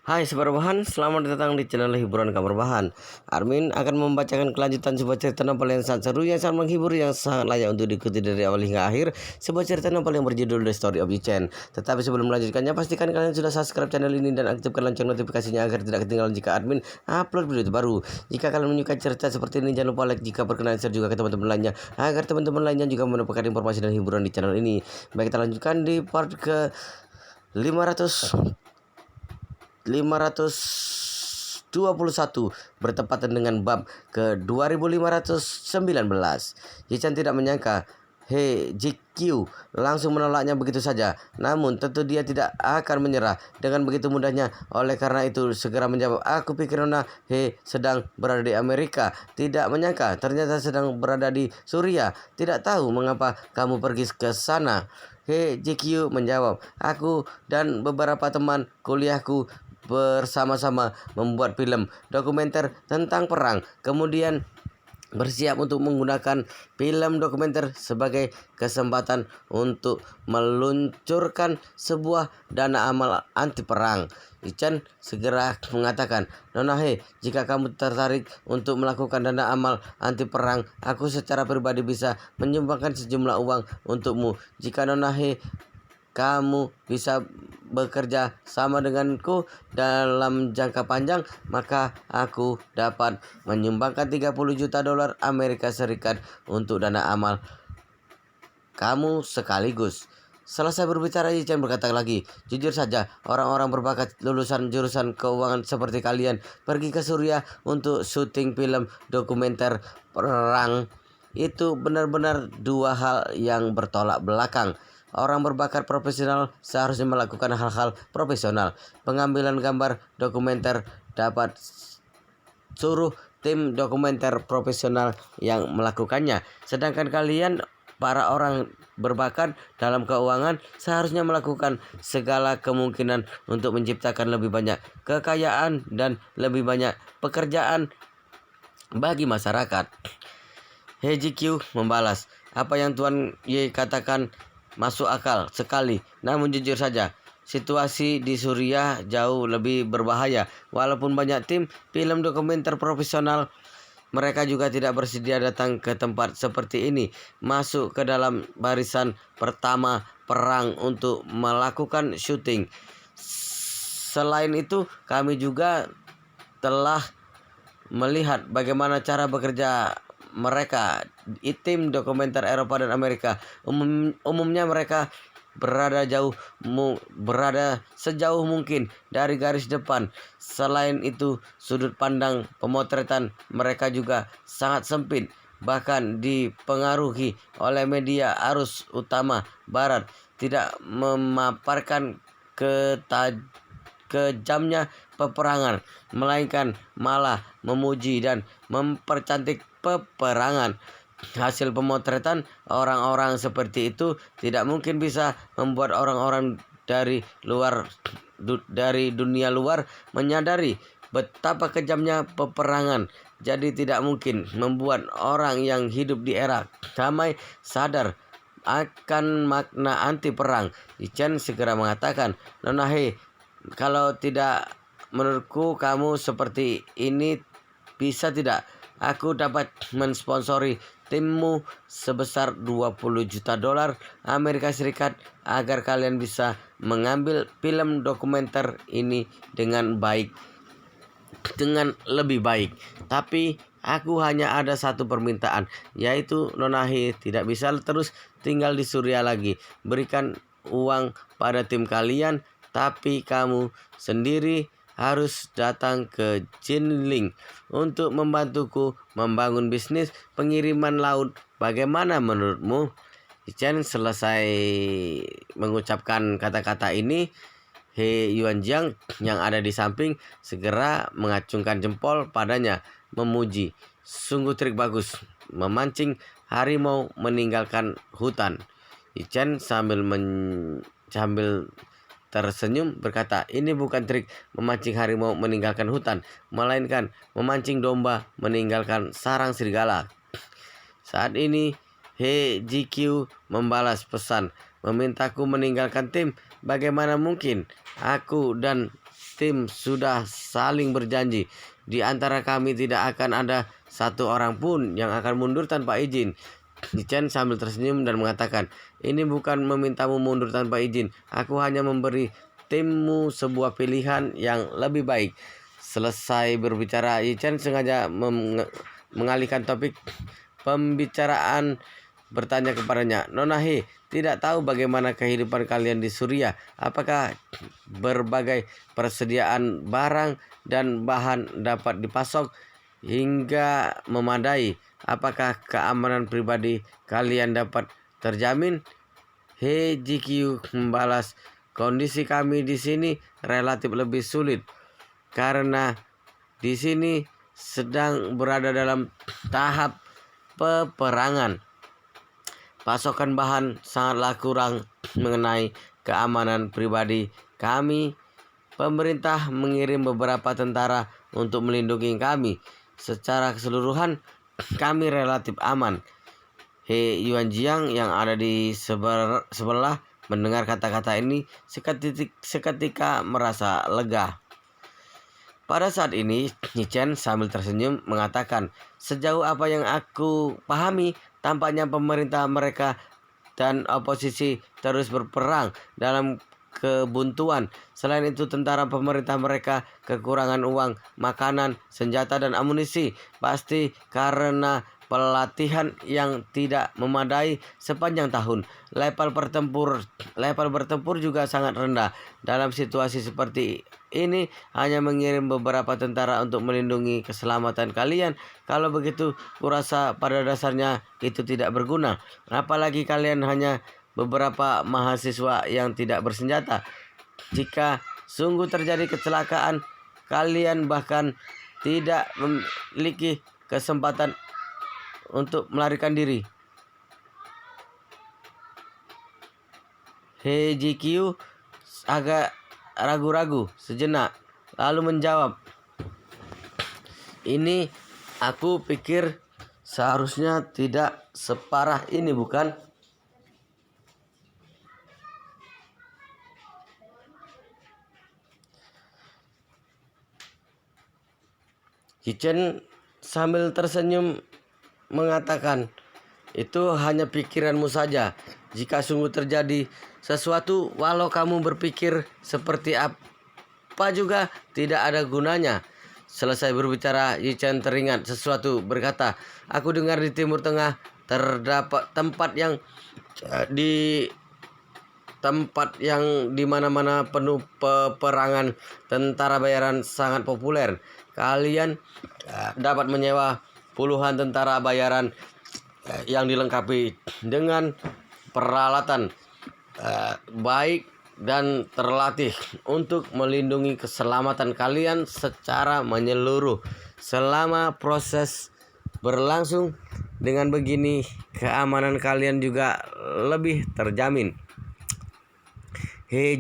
Hai Sobat Rebahan, selamat datang di channel hiburan Kabar Bahan. Armin akan membacakan kelanjutan sebuah cerita novel yang sangat seru, yang sangat menghibur, yang sangat layak untuk diikuti dari awal hingga akhir. Sebuah cerita novel yang berjudul The Story of Chen. Tetapi sebelum melanjutkannya, pastikan kalian sudah subscribe channel ini dan aktifkan lonceng notifikasinya agar tidak ketinggalan jika admin upload video terbaru. Jika kalian menyukai cerita seperti ini, jangan lupa like, jika berkenan share juga ke teman-teman lainnya, agar teman-teman lainnya juga mendapatkan informasi dan hiburan di channel ini. Baik, kita lanjutkan di part ke 521 bertepatan dengan bab ke 2519. Yichan tidak menyangka He Jikyu langsung menolaknya begitu saja. Namun tentu dia tidak akan menyerah dengan begitu mudahnya. Oleh karena itu segera menjawab, "Aku pikir Nona He sedang berada di Amerika." Tidak menyangka ternyata sedang berada di Suriah. Tidak tahu mengapa kamu pergi ke sana. He Jikyu menjawab, "Aku dan beberapa teman kuliahku bersama-sama membuat film dokumenter tentang perang. Kemudian bersiap untuk menggunakan film dokumenter sebagai kesempatan untuk meluncurkan sebuah dana amal anti perang." Ichan segera mengatakan, "Nona He, jika kamu tertarik untuk melakukan dana amal anti perang, aku secara pribadi bisa menyumbangkan sejumlah uang untukmu. Jika Nona He kamu bisa bekerja sama denganku dalam jangka panjang, maka aku dapat menyumbangkan 30 juta dolar Amerika Serikat untuk dana amal kamu sekaligus." Selesai berbicara, Yichan berkata lagi, "Jujur saja, orang-orang berbakat lulusan jurusan keuangan seperti kalian pergi ke Suriah untuk syuting film dokumenter perang itu benar-benar dua hal yang bertolak belakang. Orang berbakat profesional seharusnya melakukan hal-hal profesional. Pengambilan gambar dokumenter dapat suruh tim dokumenter profesional yang melakukannya. Sedangkan kalian, para orang berbakat dalam keuangan, seharusnya melakukan segala kemungkinan untuk menciptakan lebih banyak kekayaan dan lebih banyak pekerjaan bagi masyarakat." Heji Q membalas, "Apa yang Tuan Ye katakan masuk akal sekali. Namun jujur saja, situasi di Suriah jauh lebih berbahaya. Walaupun banyak tim film dokumenter profesional, mereka juga tidak bersedia datang ke tempat seperti ini, masuk ke dalam barisan pertama perang untuk melakukan syuting. Selain itu, kami juga telah melihat bagaimana cara bekerja mereka, tim dokumenter Eropa dan Amerika. Umumnya mereka berada sejauh mungkin dari garis depan. Selain itu, sudut pandang pemotretan mereka juga sangat sempit, bahkan dipengaruhi oleh media arus utama barat, tidak memaparkan kejamnya peperangan, melainkan malah memuji dan mempercantik peperangan. Hasil pemotretan orang-orang seperti itu tidak mungkin bisa membuat orang-orang dari dunia luar menyadari betapa kejamnya peperangan. Jadi tidak mungkin membuat orang yang hidup di era damai sadar akan makna anti perang." Ichan segera mengatakan, "Nona He, kalau tidak, menurutku kamu seperti ini bisa tidak? Aku dapat mensponsori timmu sebesar 20 juta dolar Amerika Serikat agar kalian bisa mengambil film dokumenter ini dengan lebih baik. Tapi aku hanya ada satu permintaan, yaitu Nona He tidak bisa terus tinggal di Suriah lagi. Berikan uang pada tim kalian, tapi kamu sendiri harus datang ke Jinling untuk membantuku membangun bisnis pengiriman laut. Bagaimana menurutmu?" Chen selesai mengucapkan kata-kata ini, He Yuanjiang yang ada di samping segera mengacungkan jempol padanya, memuji, "Sungguh trik bagus, memancing harimau meninggalkan hutan." Chen sambil tersenyum berkata, "Ini bukan trik memancing harimau meninggalkan hutan, melainkan memancing domba meninggalkan sarang serigala." Saat ini He GQ membalas pesan, "Memintaku meninggalkan tim? Bagaimana mungkin? Aku dan tim sudah saling berjanji. Di antara kami tidak akan ada satu orang pun yang akan mundur tanpa izin. Chen sambil tersenyum dan mengatakan, ini bukan memintamu mundur tanpa izin. Aku hanya memberi timmu sebuah pilihan yang lebih baik. Selesai berbicara, Chen sengaja mengalihkan topik pembicaraan, bertanya kepadanya, Nona He, tidak tahu bagaimana kehidupan kalian di Suriah. Apakah berbagai persediaan barang dan bahan dapat dipasok hingga memadai? Apakah keamanan pribadi kalian dapat terjamin? He GQ membalas, kondisi kami di sini relatif lebih sulit karena di sini sedang berada dalam tahap peperangan. Pasokan bahan sangatlah kurang. Mengenai keamanan pribadi kami, pemerintah mengirim beberapa tentara untuk melindungi kami. Secara keseluruhan kami relatif aman. He Yuanjiang yang ada di sebelah mendengar kata-kata ini seketika merasa lega. Pada saat ini, Chen sambil tersenyum mengatakan, sejauh apa yang aku pahami, tampaknya pemerintah mereka dan oposisi terus berperang dalam kebuntuan. Selain itu, tentara pemerintah mereka kekurangan uang, makanan, senjata, dan amunisi. Pasti karena pelatihan yang tidak memadai sepanjang tahun. Level bertempur juga sangat rendah. Dalam situasi seperti ini, hanya mengirim beberapa tentara untuk melindungi keselamatan kalian. Kalau begitu, kurasa pada dasarnya itu tidak berguna. Apalagi kalian hanya beberapa mahasiswa yang tidak bersenjata. Jika sungguh terjadi kecelakaan, kalian bahkan tidak memiliki kesempatan untuk melarikan diri. He GQ agak ragu-ragu sejenak, lalu menjawab, ini aku pikir seharusnya tidak separah ini, bukan? Chen sambil tersenyum mengatakan, itu hanya pikiranmu saja. Jika sungguh terjadi sesuatu, walau kamu berpikir seperti apa juga tidak ada gunanya. Selesai berbicara, Chen teringat sesuatu, berkata, aku dengar di Timur Tengah terdapat tempat yang di mana-mana penuh peperangan, tentara bayaran sangat populer. Kalian dapat menyewa puluhan tentara bayaran yang dilengkapi dengan peralatan baik dan terlatih untuk melindungi keselamatan kalian secara menyeluruh. Selama proses berlangsung, dengan begini keamanan kalian juga lebih terjamin. He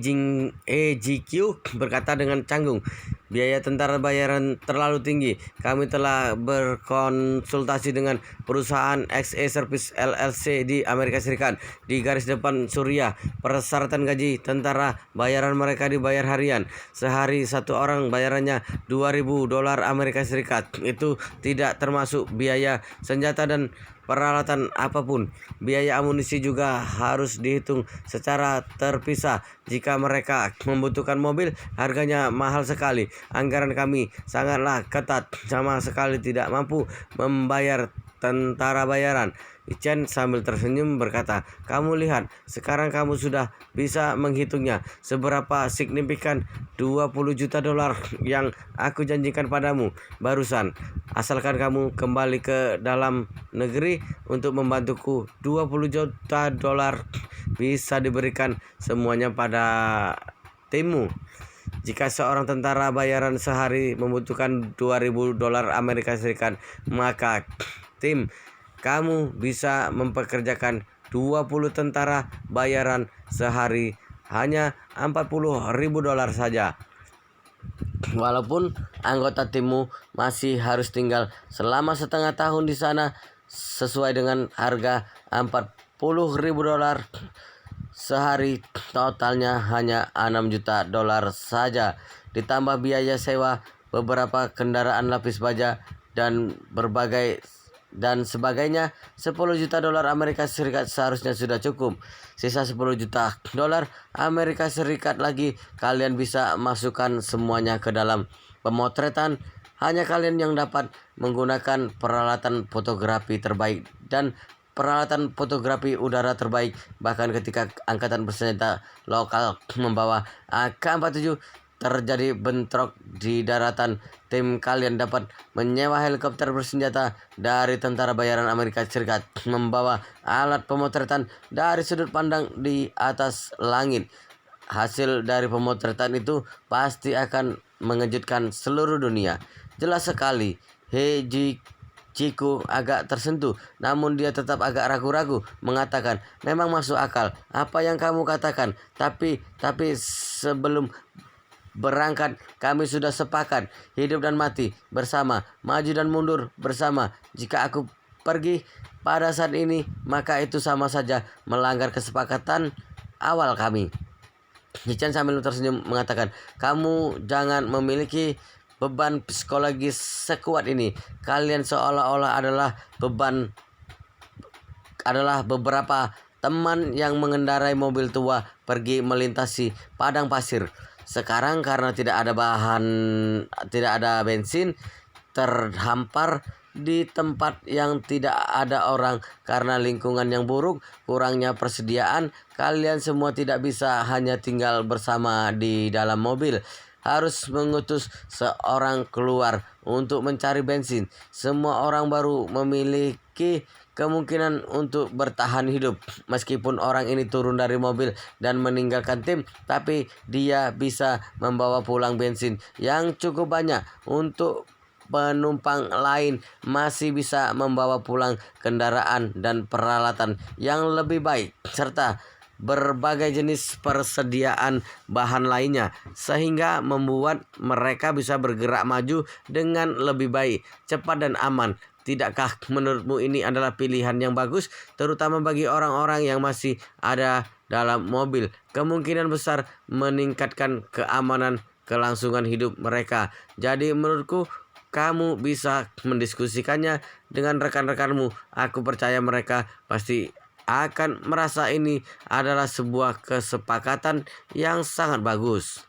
GQ berkata dengan canggung, biaya tentara bayaran terlalu tinggi. Kami telah berkonsultasi dengan perusahaan XA Service LLC di Amerika Serikat. Di garis depan Suriah, persyaratan gaji tentara bayaran mereka dibayar harian. Sehari satu orang bayarannya $2.000 Amerika Serikat. Itu tidak termasuk biaya senjata dan peralatan apapun. Biaya amunisi juga harus dihitung secara terpisah. Jika mereka membutuhkan mobil, harganya mahal sekali. Anggaran kami sangatlah ketat, sama sekali tidak mampu membayar tentara bayaran. Chen sambil tersenyum berkata, kamu lihat, sekarang kamu sudah bisa menghitungnya. Seberapa signifikan $20 juta yang aku janjikan padamu barusan. Asalkan kamu kembali ke dalam negeri untuk membantuku, $20 juta bisa diberikan semuanya pada timmu. Jika seorang tentara bayaran sehari membutuhkan $2.000 Amerika Serikat, maka tim kamu bisa mempekerjakan 20 tentara bayaran sehari hanya $40.000 saja. Walaupun anggota timmu masih harus tinggal selama setengah tahun di sana sesuai dengan harga $40.000 sehari totalnya hanya 6 juta dolar saja. Ditambah biaya sewa beberapa kendaraan lapis baja dan berbagai dan sebagainya, 10 juta dolar Amerika Serikat seharusnya sudah cukup. Sisa 10 juta dolar Amerika Serikat lagi kalian bisa masukkan semuanya ke dalam pemotretan. Hanya kalian yang dapat menggunakan peralatan fotografi terbaik dan peralatan fotografi udara terbaik. Bahkan ketika angkatan bersenjata lokal membawa AK-47 terjadi bentrok di daratan, tim kalian dapat menyewa helikopter bersenjata dari tentara bayaran Amerika Serikat, membawa alat pemotretan dari sudut pandang di atas langit. Hasil dari pemotretan itu pasti akan mengejutkan seluruh dunia. Jelas sekali, Heiji Ciku agak tersentuh, namun dia tetap agak ragu-ragu, mengatakan, memang masuk akal apa yang kamu katakan, tapi sebelum berangkat kami sudah sepakat hidup dan mati bersama, maju dan mundur bersama. Jika aku pergi pada saat ini, maka itu sama saja melanggar kesepakatan awal kami. Hichan sambil tersenyum mengatakan, kamu jangan memiliki beban psikologis sekuat ini. Kalian seolah-olah adalah beberapa teman yang mengendarai mobil tua pergi melintasi padang pasir. Sekarang karena tidak ada bensin, terhampar di tempat yang tidak ada orang karena lingkungan yang buruk, kurangnya persediaan, kalian semua tidak bisa hanya tinggal bersama di dalam mobil. Harus mengutus seorang keluar untuk mencari bensin. Semua orang baru memiliki kemungkinan untuk bertahan hidup. Meskipun orang ini turun dari mobil dan meninggalkan tim, tapi dia bisa membawa pulang bensin yang cukup banyak untuk penumpang lain, masih bisa membawa pulang kendaraan dan peralatan yang lebih baik, serta berbagai jenis persediaan bahan lainnya, sehingga membuat mereka bisa bergerak maju dengan lebih baik, cepat dan aman. Tidakkah menurutmu ini adalah pilihan yang bagus, terutama bagi orang-orang yang masih ada dalam mobil? Kemungkinan besar meningkatkan keamanan kelangsungan hidup mereka. Jadi menurutku kamu bisa mendiskusikannya dengan rekan-rekanmu. Aku percaya mereka pasti akan merasa ini adalah sebuah kesepakatan yang sangat bagus.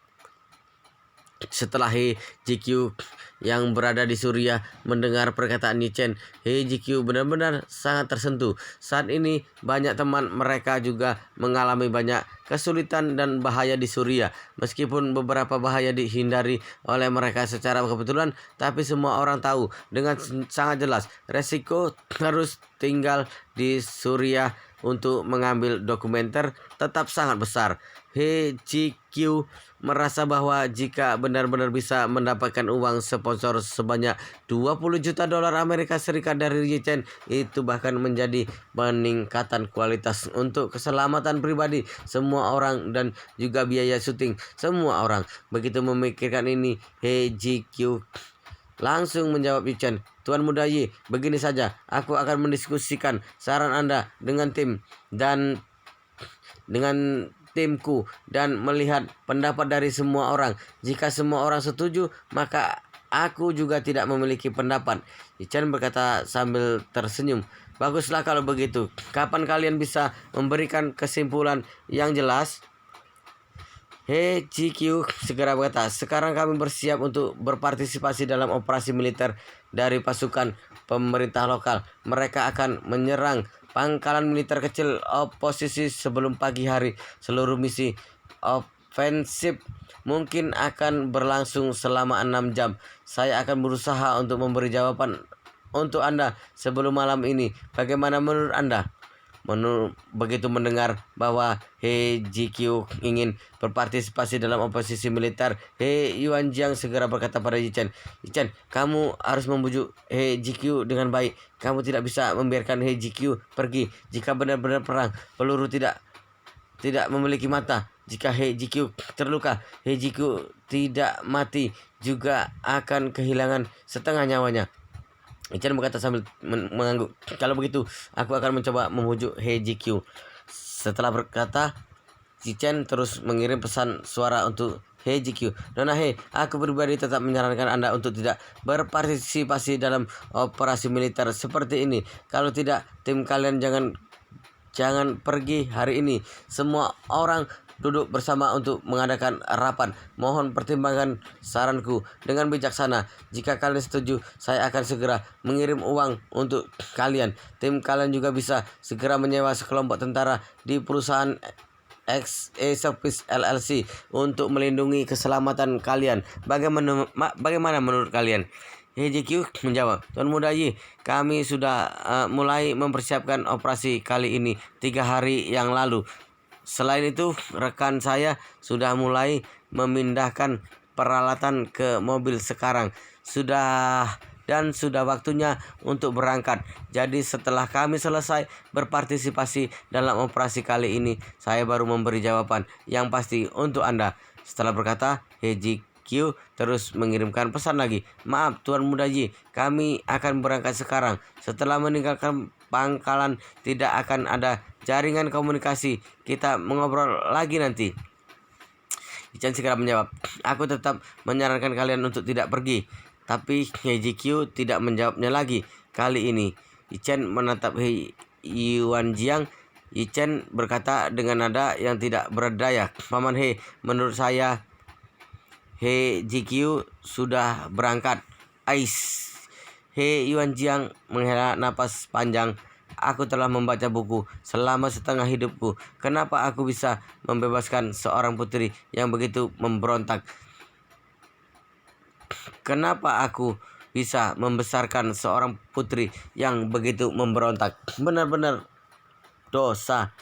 Setelah HJQ yang berada di Suriah mendengar perkataan Yichen, HJQ benar-benar sangat tersentuh. Saat ini banyak teman mereka juga mengalami banyak kesulitan dan bahaya di Suriah. Meskipun beberapa bahaya dihindari oleh mereka secara kebetulan, tapi semua orang tahu dengan sangat jelas resiko harus tinggal di Suriah untuk mengambil dokumenter tetap sangat besar. HJQ merasa bahwa jika benar-benar bisa mendapatkan uang sponsor sebanyak 20 juta dolar Amerika Serikat dari Yichen, itu bahkan menjadi peningkatan kualitas untuk keselamatan pribadi semua orang dan juga biaya syuting semua orang. Begitu memikirkan ini, HJQ langsung menjawab Yichen, Tuan Muda Yi, begini saja, aku akan mendiskusikan saran Anda dengan timku dan melihat pendapat dari semua orang. Jika semua orang setuju, maka aku juga tidak memiliki pendapat. Yichen berkata sambil tersenyum. Baguslah kalau begitu. Kapan kalian bisa memberikan kesimpulan yang jelas? HJQ segera berkata, sekarang kami bersiap untuk berpartisipasi dalam operasi militer dari pasukan pemerintah lokal. Mereka akan menyerang pangkalan militer kecil oposisi sebelum pagi hari. Seluruh misi ofensif mungkin akan berlangsung selama 6 jam. Saya akan berusaha untuk memberi jawaban untuk Anda sebelum malam ini. Bagaimana menurut Anda? Begitu mendengar bahwa HJQ ingin berpartisipasi dalam oposisi militer, He Yuanjiang segera berkata pada Yichen, Yichen, kamu harus membujuk HJQ dengan baik. Kamu tidak bisa membiarkan HJQ pergi. Jika benar-benar perang, peluru tidak memiliki mata. Jika HJQ terluka, HJQ tidak mati juga akan kehilangan setengah nyawanya. Yichen berkata sambil mengangguk. Kalau begitu, aku akan mencoba membujuk HJQ. Setelah berkata, Yichen terus mengirim pesan suara untuk Hei GQ, Nona Hei, aku pribadi tetap menyarankan Anda untuk tidak berpartisipasi dalam operasi militer seperti ini. Kalau tidak, tim kalian jangan pergi hari ini. Semua orang duduk bersama untuk mengadakan rapat. Mohon pertimbangkan saranku dengan bijaksana. Jika kalian setuju, saya akan segera mengirim uang untuk kalian. Tim kalian juga bisa segera menyewa sekelompok tentara di perusahaan XA Service LLC untuk melindungi keselamatan kalian. Bagaimana menurut kalian? HJQ menjawab, Tuan Muda Yi, kami sudah mulai mempersiapkan operasi kali ini 3 hari yang lalu. Selain itu, rekan saya sudah mulai memindahkan peralatan ke mobil sekarang. Sudah waktunya untuk berangkat. Jadi setelah kami selesai berpartisipasi dalam operasi kali ini, saya baru memberi jawaban yang pasti untuk Anda. Setelah berkata, HJQ terus mengirimkan pesan lagi. Maaf Tuan Muda Yi, kami akan berangkat sekarang. Setelah meninggalkan pangkalan tidak akan ada jaringan komunikasi. Kita mengobrol lagi nanti. Yichen segera menjawab, aku tetap menyarankan kalian untuk tidak pergi. Tapi HJQ tidak menjawabnya lagi. Kali ini Yichen menatap Yuan Jiang. Yichen berkata dengan nada yang tidak berdaya, Paman He, menurut saya HJQ sudah berangkat. Ais. Yuan Jiang menghela napas panjang. Aku telah membaca buku selama setengah hidupku. Kenapa aku bisa membebaskan seorang putri yang begitu memberontak? Kenapa aku bisa membesarkan seorang putri yang begitu memberontak? Benar-benar dosa.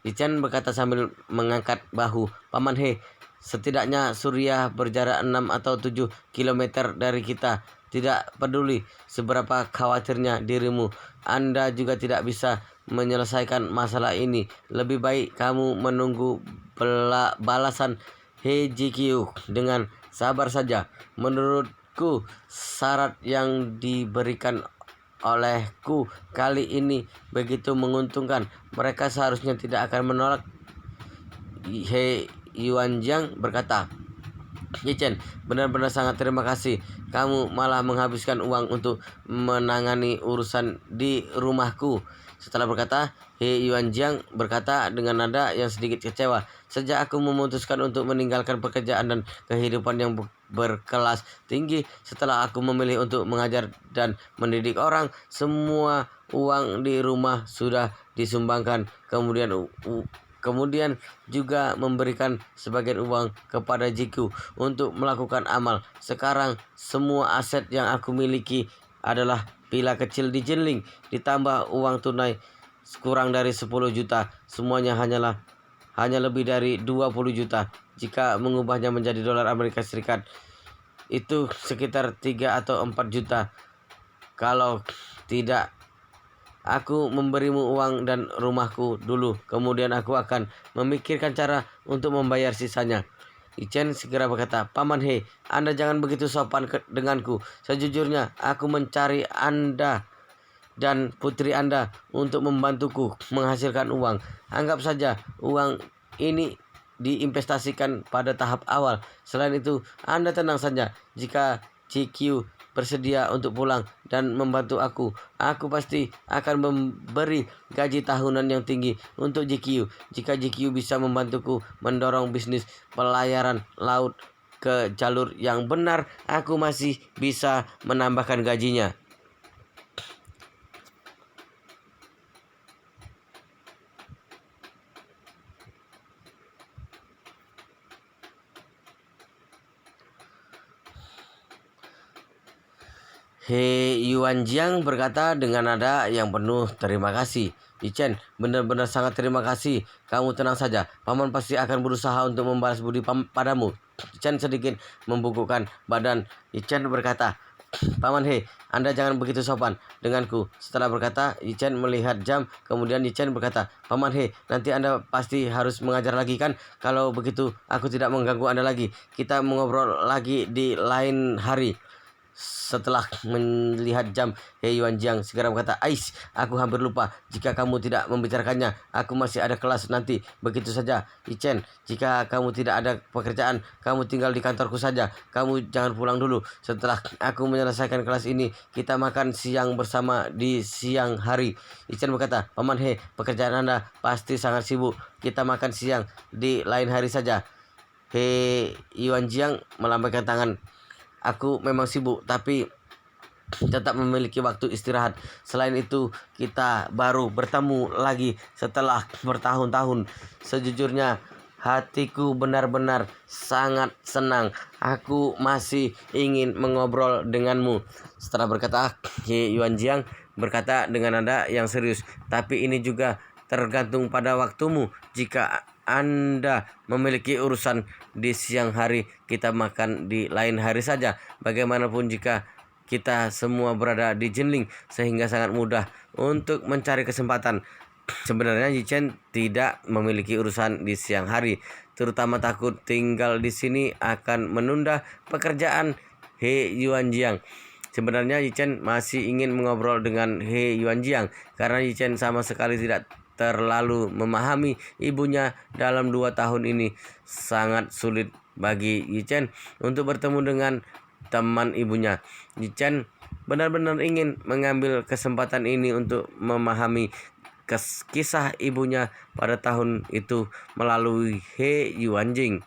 Yichen berkata sambil mengangkat bahu. Paman He, setidaknya Surya berjarak 6 atau 7 kilometer dari kita. Tidak peduli seberapa khawatirnya dirimu, Anda juga tidak bisa menyelesaikan masalah ini. Lebih baik kamu menunggu balasan HJQ dengan sabar saja. Menurutku, syarat yang diberikan olehku kali ini begitu menguntungkan. Mereka seharusnya tidak akan menolak. Yuan Jiang berkata, Yichen, benar-benar sangat terima kasih. Kamu malah menghabiskan uang untuk menangani urusan di rumahku. Setelah berkata, Yuan Jiang berkata dengan nada yang sedikit kecewa, sejak aku memutuskan untuk meninggalkan pekerjaan dan kehidupan yang berkelas tinggi, setelah aku memilih untuk mengajar dan mendidik orang, semua uang di rumah sudah disumbangkan. Kemudian juga memberikan sebagian uang kepada Jiku untuk melakukan amal. Sekarang semua aset yang aku miliki adalah villa kecil di Jinling ditambah uang tunai kurang dari 10 juta. Semuanya hanya lebih dari 20 juta. Jika mengubahnya menjadi dolar Amerika Serikat, itu sekitar 3 atau 4 juta. Kalau tidak, aku memberimu uang dan rumahku dulu, kemudian aku akan memikirkan cara untuk membayar sisanya. Yichen segera berkata, Paman He, Anda jangan begitu sopan denganku. Sejujurnya, aku mencari Anda dan putri Anda untuk membantuku menghasilkan uang. Anggap saja uang ini diinvestasikan pada tahap awal. Selain itu, Anda tenang saja. Jika GQ bersedia untuk pulang dan membantu aku pasti akan memberi gaji tahunan yang tinggi untuk GQ. Jika GQ bisa membantuku mendorong bisnis pelayaran laut ke jalur yang benar, aku masih bisa menambahkan gajinya. Yuan Jiang berkata dengan nada yang penuh terima kasih. Yichen, benar-benar sangat terima kasih. Kamu tenang saja, Paman pasti akan berusaha untuk membalas budi padamu. Yichen sedikit membungkukkan badan. Yichen berkata, Paman He, Anda jangan begitu sopan denganku. Setelah berkata, Yichen melihat jam. Kemudian Yichen berkata, Paman He, nanti Anda pasti harus mengajar lagi kan? Kalau begitu, aku tidak mengganggu Anda lagi. Kita mengobrol lagi di lain hari. setelah melihat jam, He Yuanjiang segera berkata, "Ais, aku hampir lupa. Jika kamu tidak membicarakannya, aku masih ada kelas nanti. Begitu saja, Yichen. Jika kamu tidak ada pekerjaan, kamu tinggal di kantorku saja. Kamu jangan pulang dulu. Setelah aku menyelesaikan kelas ini, kita makan siang bersama di siang hari." Yichen berkata, "Paman He, pekerjaan Anda pasti sangat sibuk. Kita makan siang di lain hari saja." He Yuanjiang melambaikan tangan. "Aku memang sibuk, tapi tetap memiliki waktu istirahat. Selain itu, kita baru bertemu lagi setelah bertahun-tahun. Sejujurnya, hatiku benar-benar sangat senang. Aku masih ingin mengobrol denganmu." Setelah berkata, He Yuanjiang berkata dengan nada yang serius, "Tapi ini juga tergantung pada waktumu. Jika Anda memiliki urusan di siang hari, kita makan di lain hari saja. Bagaimanapun jika kita semua berada di Jinling, sehingga sangat mudah untuk mencari kesempatan." Sebenarnya Yichen tidak memiliki urusan di siang hari, terutama takut tinggal di sini akan menunda pekerjaan He Yuanjiang. Sebenarnya Yichen masih ingin mengobrol dengan He Yuanjiang karena Yichen sama sekali tidak terlalu memahami ibunya dalam 2 tahun ini. Sangat sulit bagi Yichen untuk bertemu dengan teman ibunya. Yichen benar-benar ingin mengambil kesempatan ini untuk memahami kisah ibunya pada tahun itu melalui He Yuanjiang.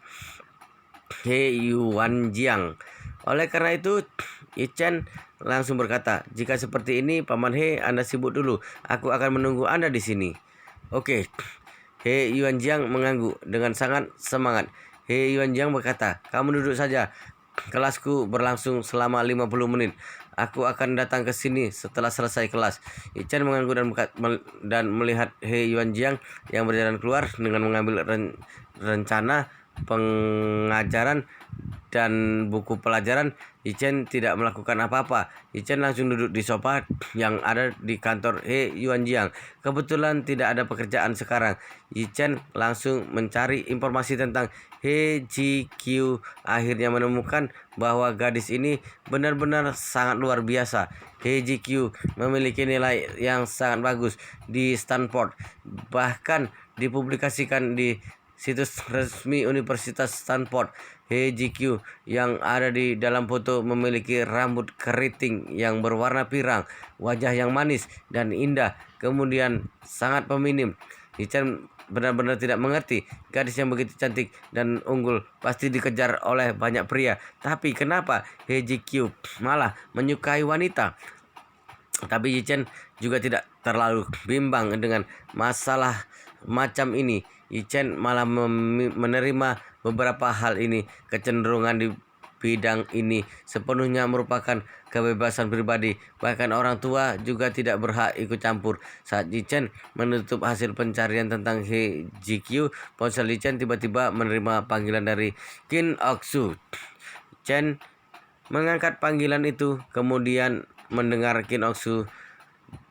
Oleh karena itu, Yichen langsung berkata, "Jika seperti ini, Paman He, Anda sibuk dulu. Aku akan menunggu Anda di sini." "Oke." He Yuanjiang mengangguk dengan sangat semangat. He Yuanjiang berkata, "Kamu duduk saja. Kelasku berlangsung selama 50 menit. Aku akan datang ke sini setelah selesai kelas." Yichen mengangguk dan melihat He Yuanjiang yang berjalan keluar dengan mengambil rencana pengajaran dan buku pelajaran. Yichen tidak melakukan apa-apa. Yichen langsung duduk di sofa yang ada di kantor He Yuanjiang. Kebetulan tidak ada pekerjaan sekarang. Yichen langsung mencari informasi tentang He Ji-kyu. Akhirnya menemukan bahwa gadis ini benar-benar sangat luar biasa. He Ji-kyu memiliki nilai yang sangat bagus di Stanford, bahkan dipublikasikan di situs resmi Universitas Stanford. He Ji-kyu yang ada di dalam foto memiliki rambut keriting yang berwarna pirang, wajah yang manis dan indah, kemudian sangat feminim. Yichen benar-benar tidak mengerti, gadis yang begitu cantik dan unggul pasti dikejar oleh banyak pria. Tapi kenapa He Ji-kyu malah menyukai wanita? Tapi Yichen juga tidak terlalu bimbang dengan masalah macam ini. Yichen malah menerima beberapa hal ini. Kecenderungan di bidang ini sepenuhnya merupakan kebebasan pribadi. Bahkan orang tua juga tidak berhak ikut campur. Saat Yichen menutup hasil pencarian tentang He Ji-kyu, ponsel Yichen tiba-tiba menerima panggilan dari Kim Ok-soo. Yichen mengangkat panggilan itu, kemudian mendengar Kim Ok-soo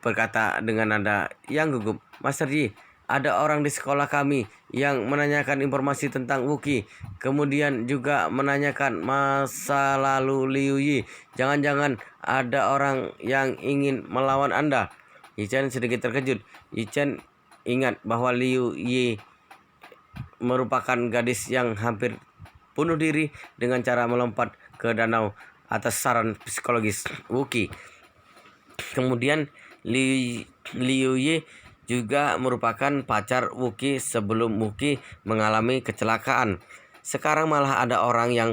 berkata dengan nada yang gugup, "Master Yi, ada orang di sekolah kami yang menanyakan informasi tentang Wookie. Kemudian juga menanyakan masa lalu Liu Yi. Jangan-jangan ada orang yang ingin melawan Anda." Yichen sedikit terkejut. Yichen ingat bahwa Liu Yi merupakan gadis yang hampir bunuh diri dengan cara melompat ke danau atas saran psikologis Wookie. Kemudian Liu Yi juga merupakan pacar Wookie sebelum Wookie mengalami kecelakaan. Sekarang malah ada orang yang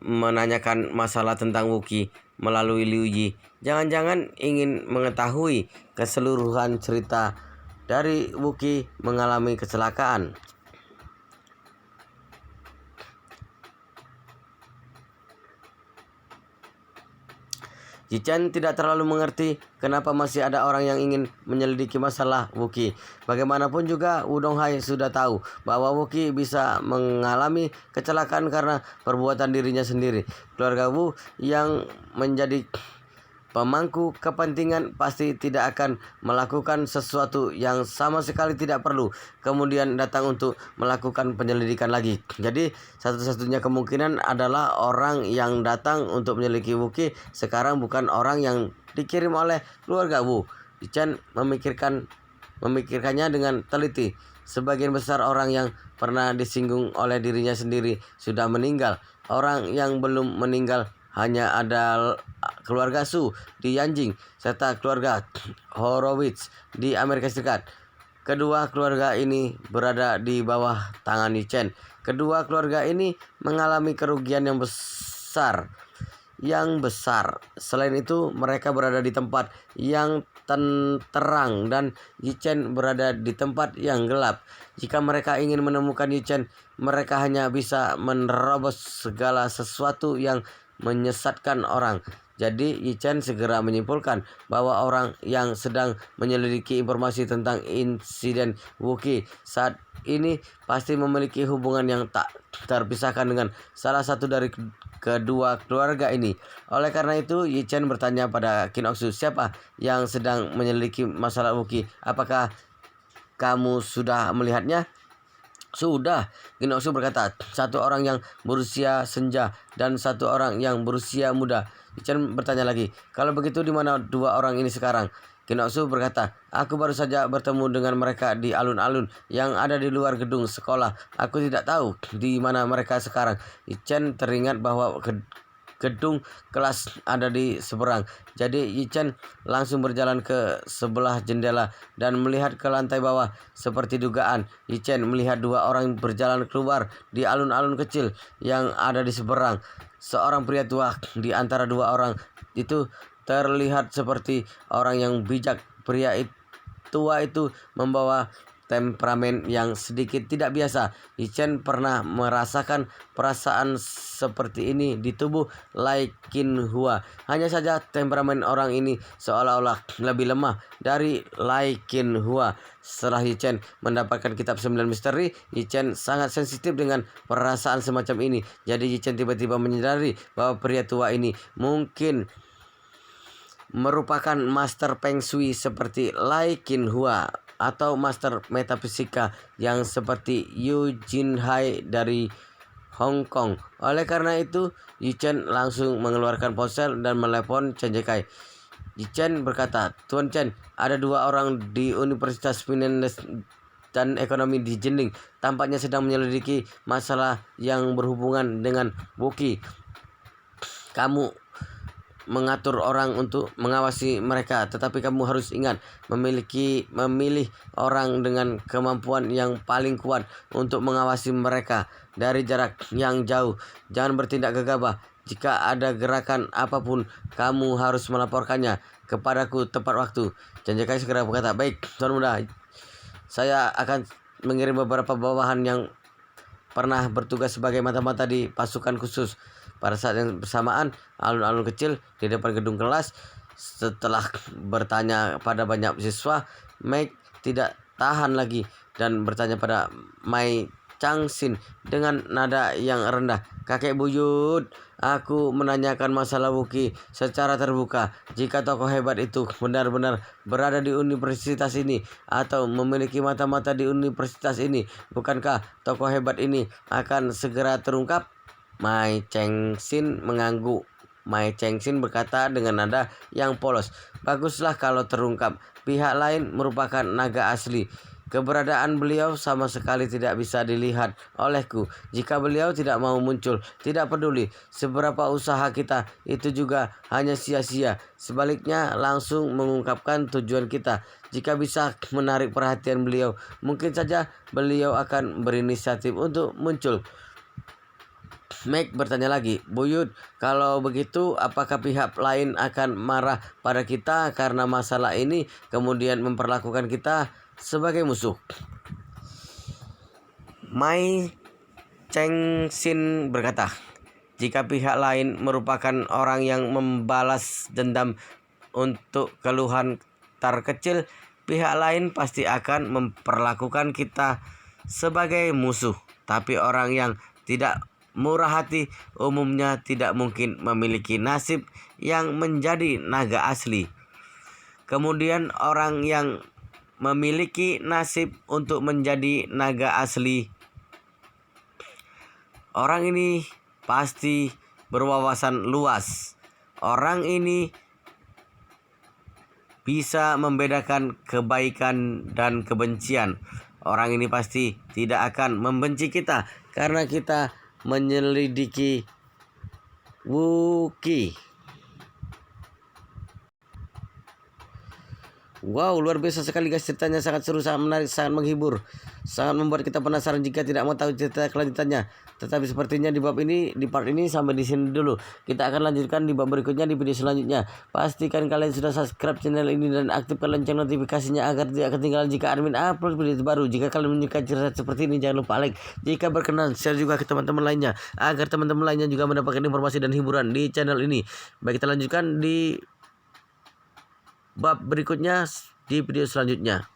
menanyakan masalah tentang Wookie melalui Liu Yi. Jangan-jangan ingin mengetahui keseluruhan cerita dari Wookie mengalami kecelakaan. Yichen tidak terlalu mengerti kenapa masih ada orang yang ingin menyelidiki masalah Wookie. Bagaimanapun juga, Wudong Hai sudah tahu bahwa Wookie bisa mengalami kecelakaan karena perbuatan dirinya sendiri. Keluarga Wu yang menjadi Pemangku kepentingan pasti tidak akan melakukan sesuatu yang sama sekali tidak perlu, kemudian datang untuk melakukan penyelidikan lagi. Jadi satu-satunya kemungkinan adalah orang yang datang untuk menyelidiki Wookiee sekarang bukan orang yang dikirim oleh keluarga Wu. Chen memikirkannya dengan teliti. Sebagian besar orang yang pernah disinggung oleh dirinya sendiri sudah meninggal. Orang yang belum meninggal hanya ada keluarga Su di Yanjing serta keluarga Horowitz di Amerika Serikat. Kedua keluarga ini berada di bawah tangan Chen. Kedua keluarga ini mengalami kerugian yang besar. Selain itu, mereka berada di tempat yang terang dan Chen berada di tempat yang gelap. Jika mereka ingin menemukan Chen, mereka hanya bisa menerobos segala sesuatu yang menyesatkan orang. Jadi Chen segera menyimpulkan bahwa orang yang sedang menyelidiki informasi tentang insiden Wookiee saat ini pasti memiliki hubungan yang tak terpisahkan dengan salah satu dari kedua keluarga ini. Oleh karena itu, Chen bertanya pada Qin Oksu, siapa yang sedang menyelidiki masalah Wookiee? Apakah kamu sudah melihatnya? Sudah, Qin Oksu berkata, satu orang yang berusia senja dan satu orang yang berusia muda. Chen bertanya lagi, kalau begitu di mana dua orang ini sekarang? Qin Oksu berkata, aku baru saja bertemu dengan mereka di alun-alun yang ada di luar gedung sekolah. Aku tidak tahu di mana mereka sekarang. Chen teringat bahwa gedung kelas ada di seberang. Jadi Chen langsung berjalan ke sebelah jendela dan melihat ke lantai bawah. Seperti dugaan, Chen melihat dua orang berjalan keluar di alun-alun kecil yang ada di seberang. Seorang pria tua di antara dua orang itu terlihat seperti orang yang bijak. Pria tua itu membawa temperamen yang sedikit tidak biasa. Chen pernah merasakan perasaan seperti ini di tubuh Lai Qinhua. Hanya saja temperamen orang ini seolah-olah lebih lemah dari Lai Qinhua. Setelah Chen mendapatkan kitab 9 misteri, Chen sangat sensitif dengan perasaan semacam ini. Jadi Chen tiba-tiba menyadari bahwa pria tua ini mungkin merupakan master Feng Shui seperti Lai Qinhua atau master metafisika yang seperti Yu Jinhai dari Hong Kong. Oleh karena itu, Chen langsung mengeluarkan ponsel dan menelepon Chen Jekai. Chen berkata, Tuan Chen, ada dua orang di Universitas Finance dan Ekonomi di Jending, tampaknya sedang menyelidiki masalah yang berhubungan dengan Wookiee. Kamu mengatur orang untuk mengawasi mereka, tetapi kamu harus ingat memilih orang dengan kemampuan yang paling kuat untuk mengawasi mereka dari jarak yang jauh. Jangan bertindak gegabah. Jika ada gerakan apapun, kamu harus melaporkannya kepadaku tepat waktu. Chen Jekai segera berkata, baik, Tuan Muda, saya akan mengirim beberapa bawahan yang pernah bertugas sebagai mata-mata di pasukan khusus. Pada saat yang bersamaan, alun-alun kecil di depan gedung kelas, setelah bertanya pada banyak siswa, Mike tidak tahan lagi dan bertanya pada Mai Changxin dengan nada yang rendah, kakek buyut, aku menanyakan masalah Wookiee secara terbuka. Jika tokoh hebat itu benar-benar berada di universitas ini atau memiliki mata-mata di universitas ini, bukankah tokoh hebat ini akan segera terungkap? Mai Changxin mengangguk. Mai Changxin berkata dengan nada yang polos, baguslah kalau terungkap. Pihak lain merupakan naga asli. Keberadaan beliau sama sekali tidak bisa dilihat olehku. Jika beliau tidak mau muncul, tidak peduli seberapa usaha kita, itu juga hanya sia-sia. Sebaliknya, langsung mengungkapkan tujuan kita. Jika bisa menarik perhatian beliau, mungkin saja beliau akan berinisiatif untuk muncul. Meg bertanya lagi, buyut, kalau begitu apakah pihak lain akan marah pada kita karena masalah ini kemudian memperlakukan kita sebagai musuh? Mai Changxin berkata, jika pihak lain merupakan orang yang membalas dendam untuk keluhan terkecil, pihak lain pasti akan memperlakukan kita sebagai musuh. Tapi orang yang tidak murah hati umumnya tidak mungkin memiliki nasib yang menjadi naga asli. Kemudian orang yang memiliki nasib untuk menjadi naga asli, orang ini pasti berwawasan luas. Orang ini bisa membedakan kebaikan dan kebencian. Orang ini pasti tidak akan membenci kita karena kita menyelidiki Wuki. Wow, luar biasa sekali guys, ceritanya sangat seru, sangat menarik, sangat menghibur, sangat membuat kita penasaran jika tidak mau tahu cerita kelanjutannya. Tetapi sepertinya di part ini sampai di sini dulu. Kita akan lanjutkan di bab berikutnya di video selanjutnya. Pastikan kalian sudah subscribe channel ini dan aktifkan lonceng notifikasinya agar tidak ketinggalan jika admin upload video terbaru. Jika kalian menyukai cerita seperti ini, jangan lupa like. Jika berkenan, share juga ke teman-teman lainnya agar teman-teman lainnya juga mendapatkan informasi dan hiburan di channel ini. Baik, kita lanjutkan di bab berikutnya di video selanjutnya.